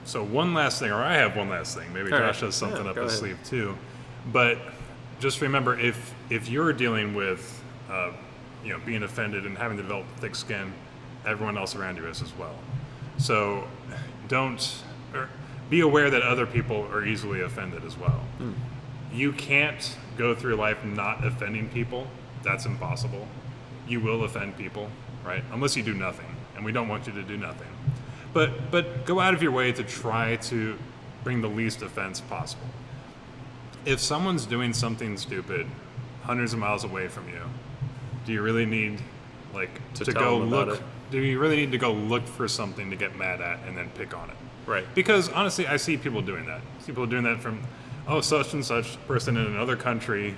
So one last thing, or I have one last thing. Maybe All Josh right. has something Yeah, up go his ahead. sleeve too. But just remember, if you're dealing with, being offended and having to develop thick skin, everyone else around you is as well. So don't, or be aware that other people are easily offended as well. You can't go through life not offending people. That's impossible. You will offend people, right? Unless you do nothing, and we don't want you to do nothing. But go out of your way to try to bring the least offense possible. If someone's doing something stupid hundreds of miles away from you, do you really need To to tell go them about look? it. Do you really need to go look for something to get mad at and then pick on it? Right. Because honestly, I see people doing that. I see people doing that from, oh, such and such person in another country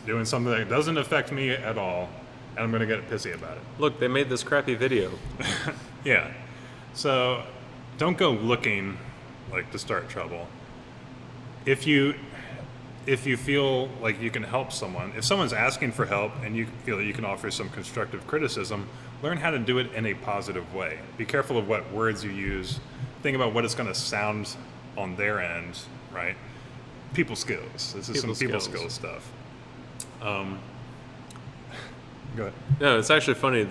doing something that doesn't affect me at all, and I'm going to get pissy about it. Look, they made this crappy video. Yeah. So don't go looking to start trouble. If you feel like you can help someone, if someone's asking for help and you feel that you can offer some constructive criticism, learn how to do it in a positive way. Be careful of what words you use. Think about what it's going to sound on their end, right? People skills. This is some people skills stuff. Go ahead. No, it's actually funny.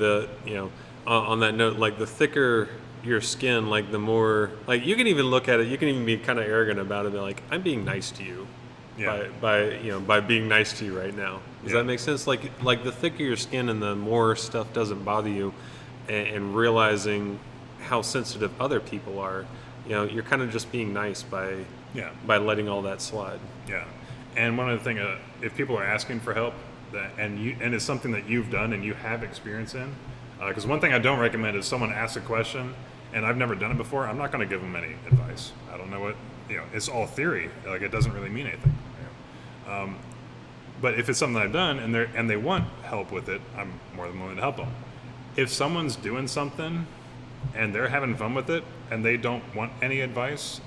On that note, like the thicker your skin, like the more, like you can even look at it. You can even be kind of arrogant about it. Be like, I'm being nice to you, Yeah. by being nice to you right now. Does Yeah. that make sense? Like the thicker your skin and the more stuff doesn't bother you, and realizing how sensitive other people are, you're kind of just being nice Yeah. by letting all that slide. Yeah, and one other thing, if people are asking for help, and it's something that you've done and you have experience in, because one thing I don't recommend is someone asks a question and I've never done it before. I'm not going to give them any advice. I don't know what It's all theory. Like it doesn't really mean anything. But if it's something I've done and they want help with it, I'm more than willing to help them. If someone's doing something and they're having fun with it and they don't want any advice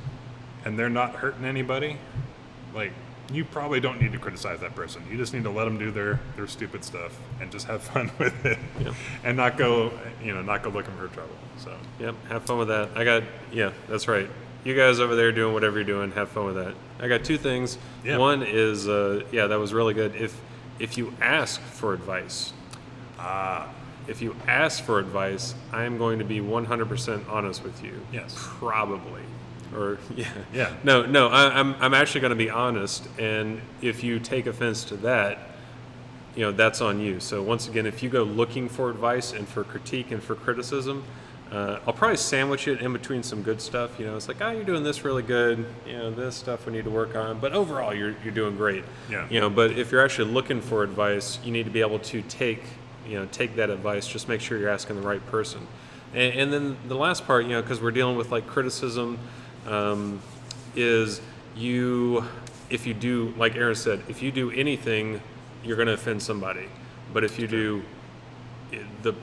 and they're not hurting anybody, you probably don't need to criticize that person. You just need to let them do their stupid stuff and just have fun with it, and not go looking for trouble. So Yep, have fun with that. That's right. You guys over there doing whatever you're doing, have fun with that. I got two things. Yeah. One is, that was really good. If you ask for advice, I'm going to be 100% honest with you. Yes. Probably. Or Yeah. No. I'm actually going to be honest, and if you take offense to that, that's on you. So once again, if you go looking for advice and for critique and for criticism, I'll probably sandwich it in between some good stuff. It's like, you're doing this really good. This stuff we need to work on, but overall, you're doing great. Yeah. But if you're actually looking for advice, you need to be able to take that advice. Just make sure you're asking the right person. And then the last part, because we're dealing with criticism, is if you do, like Aaron said, if you do anything, you're going to offend somebody. But if you do, the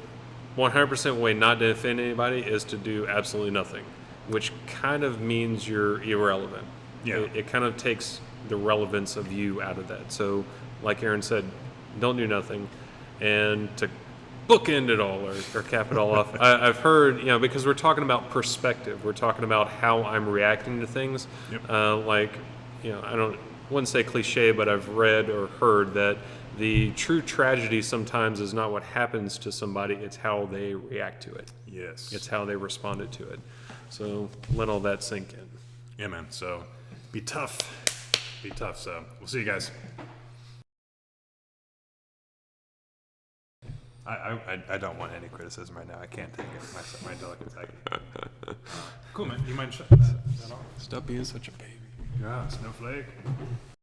100% way not to offend anybody is to do absolutely nothing, which kind of means you're irrelevant. Yeah. It kind of takes the relevance of you out of that. So, like Aaron said, don't do nothing. And to bookend it all or cap it all off, I've heard, because we're talking about perspective, we're talking about how I'm reacting to things. Yep. I wouldn't say cliche, but I've read or heard that the true tragedy sometimes is not what happens to somebody, it's how they react to it. Yes. It's how they responded to it. So let all that sink in. Yeah, man. So be tough. Be tough. So we'll see you guys. I don't want any criticism right now. I can't take it. My delicate psyche. Cool, man. You mind shutting that off? Stop being such a baby. Yeah, snowflake.